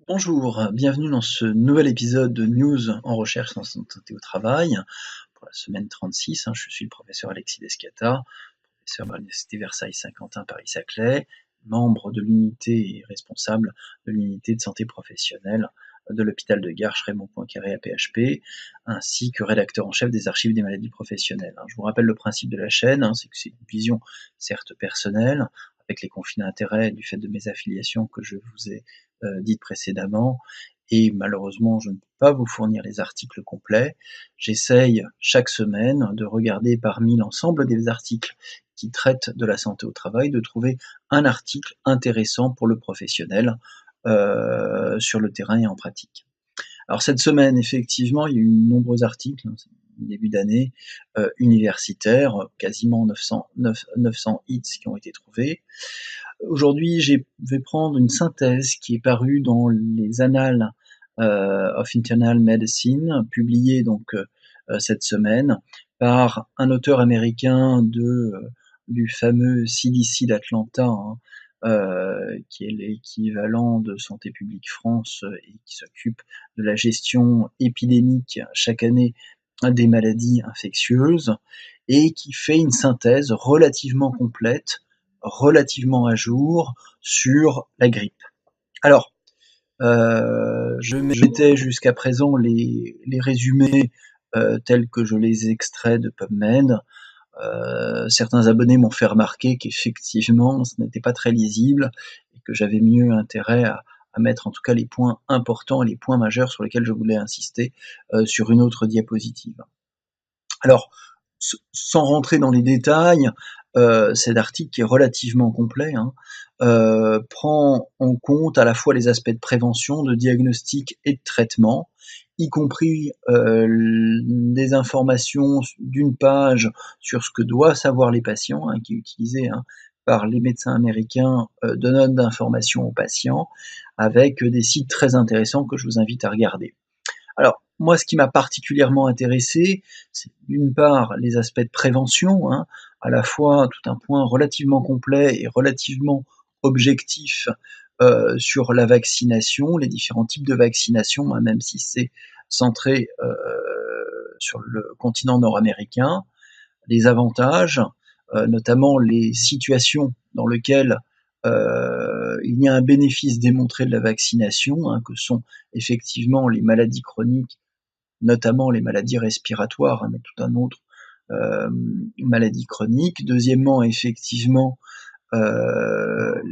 Bonjour, bienvenue dans ce nouvel épisode de News en recherche en santé au travail pour la semaine 36. Je suis le professeur Alexis Descata, professeur à l'Université Versailles-Saint-Quentin Paris-Saclay, membre de l'unité et responsable de l'unité de santé professionnelle de l'hôpital de Garches Raymond Poincaré à PHP, ainsi que rédacteur en chef des archives des maladies professionnelles. Je vous rappelle le principe de la chaîne, c'est que c'est une vision certes personnelle, avec les conflits d'intérêts du fait de mes affiliations que je vous ai dites précédemment, et malheureusement je ne peux pas vous fournir les articles complets. J'essaye chaque semaine de regarder parmi l'ensemble des articles qui traitent de la santé au travail, de trouver un article intéressant pour le professionnel sur le terrain et en pratique. Alors cette semaine, effectivement, il y a eu de nombreux articles, c'est le début d'année, universitaires, quasiment 900 hits qui ont été trouvés. Aujourd'hui, je vais prendre une synthèse qui est parue dans les Annals of Internal Medicine, publiée donc cette semaine par un auteur américain du fameux CDC d'Atlanta, qui est l'équivalent de Santé publique France et qui s'occupe de la gestion épidémique chaque année des maladies infectieuses, et qui fait une synthèse relativement complète, relativement à jour sur la grippe. Alors, je mettais jusqu'à présent les résumés tels que je les extrais de PubMed. Certains abonnés m'ont fait remarquer qu'effectivement, ce n'était pas très lisible et que j'avais mieux intérêt à mettre en tout cas les points importants et les points majeurs sur lesquels je voulais insister sur une autre diapositive. Alors, sans rentrer dans les détails, cet article qui est relativement complet, prend en compte à la fois les aspects de prévention, de diagnostic et de traitement, y compris des informations d'une page sur ce que doivent savoir les patients, qui est utilisé par les médecins américains de notes d'information aux patients, avec des sites très intéressants que je vous invite à regarder. Alors, moi, ce qui m'a particulièrement intéressé, c'est d'une part les aspects de prévention, à la fois tout un point relativement complet et relativement objectif sur la vaccination, les différents types de vaccination, même si c'est centré sur le continent nord-américain, les avantages, notamment les situations dans lesquelles il y a un bénéfice démontré de la vaccination, que sont effectivement les maladies chroniques, notamment les maladies respiratoires, mais tout un autre maladie chronique. Deuxièmement, effectivement, comme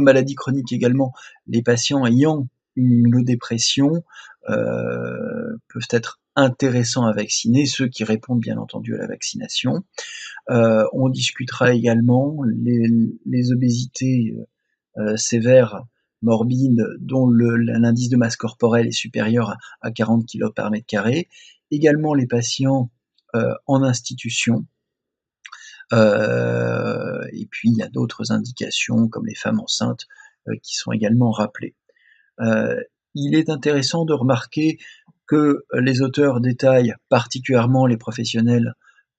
maladie chronique également, les patients ayant une immunodépression peuvent être intéressants à vacciner, ceux qui répondent bien entendu à la vaccination. On discutera également les obésités sévères, morbides, dont l'indice de masse corporelle est supérieur à 40 kg par mètre carré. Également les patients en institution. Et puis il y a d'autres indications comme les femmes enceintes qui sont également rappelées. Il est intéressant de remarquer que les auteurs détaillent particulièrement les professionnels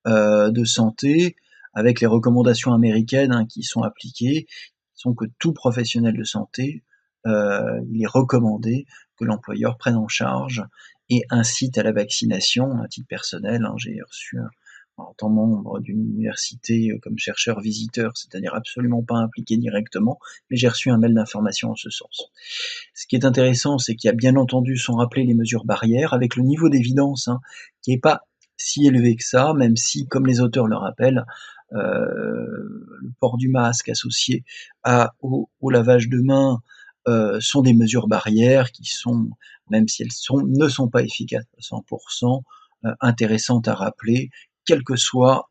de santé, avec les recommandations américaines qui sont appliquées, sont que tout professionnel de santé, il est recommandé que l'employeur prenne en charge et incite à la vaccination. À titre personnel, j'ai reçu en tant que membre d'une université comme chercheur visiteur, c'est-à-dire absolument pas impliqué directement, mais j'ai reçu un mail d'information en ce sens. Ce qui est intéressant, c'est qu'il y a bien entendu, sont rappelées les mesures barrières, avec le niveau d'évidence qui n'est pas si élevé que ça, même si, comme les auteurs le rappellent, le port du masque associé au lavage de mains sont des mesures barrières qui sont, même si elles ne sont pas efficaces à 100%, intéressantes à rappeler, quel que soit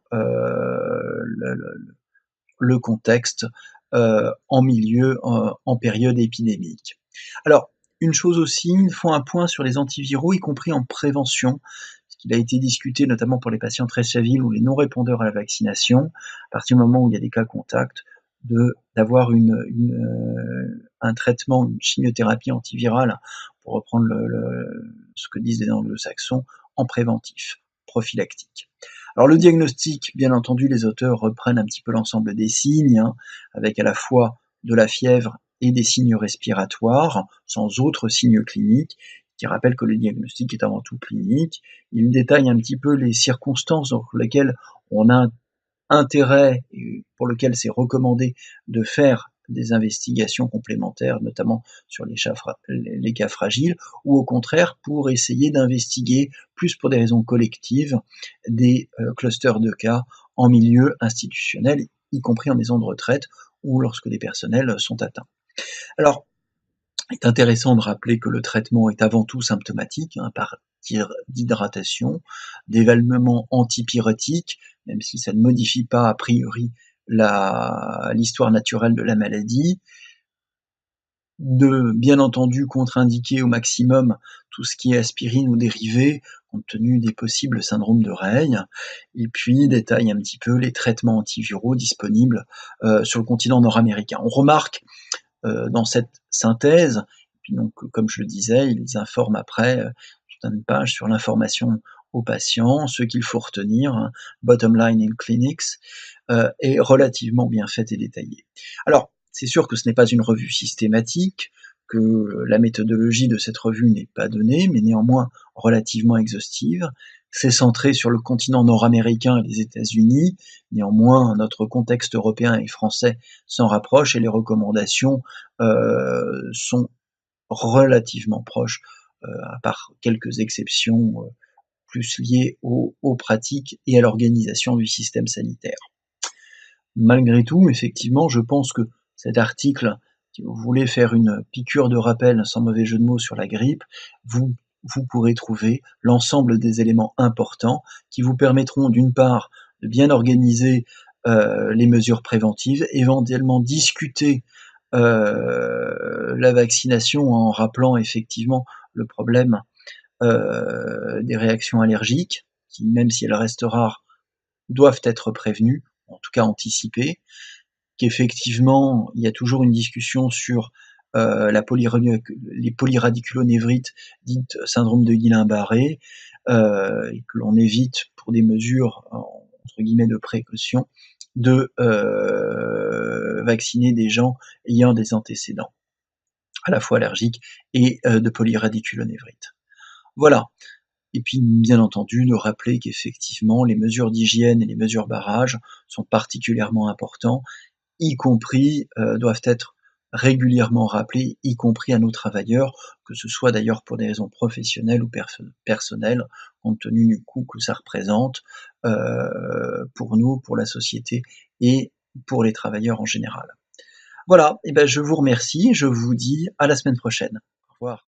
le contexte en période épidémique. Alors, une chose aussi, il faut un point sur les antiviraux, y compris en prévention, ce qu'il a été discuté notamment pour les patients très stabiles ou les non-répondeurs à la vaccination, à partir du moment où il y a des cas contacts, d'avoir un traitement, une chimiothérapie antivirale, pour reprendre ce que disent les anglo-saxons, en préventif, prophylactique. Alors le diagnostic, bien entendu, les auteurs reprennent un petit peu l'ensemble des signes, avec à la fois de la fièvre et des signes respiratoires, sans autres signes cliniques, qui rappelle que le diagnostic est avant tout clinique. Il détaille un petit peu les circonstances dans lesquelles on a intérêt et pour lequel c'est recommandé de faire des investigations complémentaires, notamment sur les cas fragiles, ou au contraire pour essayer d'investiguer, plus pour des raisons collectives, des clusters de cas en milieu institutionnel, y compris en maison de retraite, ou lorsque des personnels sont atteints. Alors, il est intéressant de rappeler que le traitement est avant tout symptomatique, à partir d'hydratation, d'évaluement antipyrétique, même si ça ne modifie pas a priori l'histoire naturelle de la maladie, de bien entendu contre-indiquer au maximum tout ce qui est aspirine ou dérivé, compte tenu des possibles syndromes de Reille, et puis détaille un petit peu les traitements antiviraux disponibles sur le continent nord-américain. On remarque dans cette synthèse, puis donc, comme je le disais, ils informent après toute une page sur l'information aux patients, ce qu'il faut retenir, hein, bottom line in clinics, est relativement bien faite et détaillée. Alors, c'est sûr que ce n'est pas une revue systématique, que la méthodologie de cette revue n'est pas donnée, mais néanmoins relativement exhaustive. C'est centré sur le continent nord-américain et les États-Unis. Néanmoins, notre contexte européen et français s'en rapproche et les recommandations sont relativement proches, à part quelques exceptions plus liées aux pratiques et à l'organisation du système sanitaire. Malgré tout, effectivement, je pense que cet article, si vous voulez faire une piqûre de rappel, sans mauvais jeu de mots, sur la grippe, vous pourrez trouver l'ensemble des éléments importants qui vous permettront d'une part de bien organiser les mesures préventives, éventuellement discuter la vaccination en rappelant effectivement le problème des réactions allergiques, qui, même si elles restent rares, doivent être prévenues, en tout cas anticipées, qu'effectivement, il y a toujours une discussion sur les polyradiculonévrites, dites syndrome de Guillain-Barré, et que l'on évite, pour des mesures entre guillemets de précaution, de vacciner des gens ayant des antécédents à la fois allergiques et de polyradiculonévrite. Voilà. Et puis, bien entendu, de rappeler qu'effectivement, les mesures d'hygiène et les mesures barrage sont particulièrement importants, y compris, doivent être régulièrement rappelés, y compris à nos travailleurs, que ce soit d'ailleurs pour des raisons professionnelles ou personnelles, compte tenu du coût que ça représente pour nous, pour la société et pour les travailleurs en général. Voilà, et ben je vous remercie, je vous dis à la semaine prochaine. Au revoir.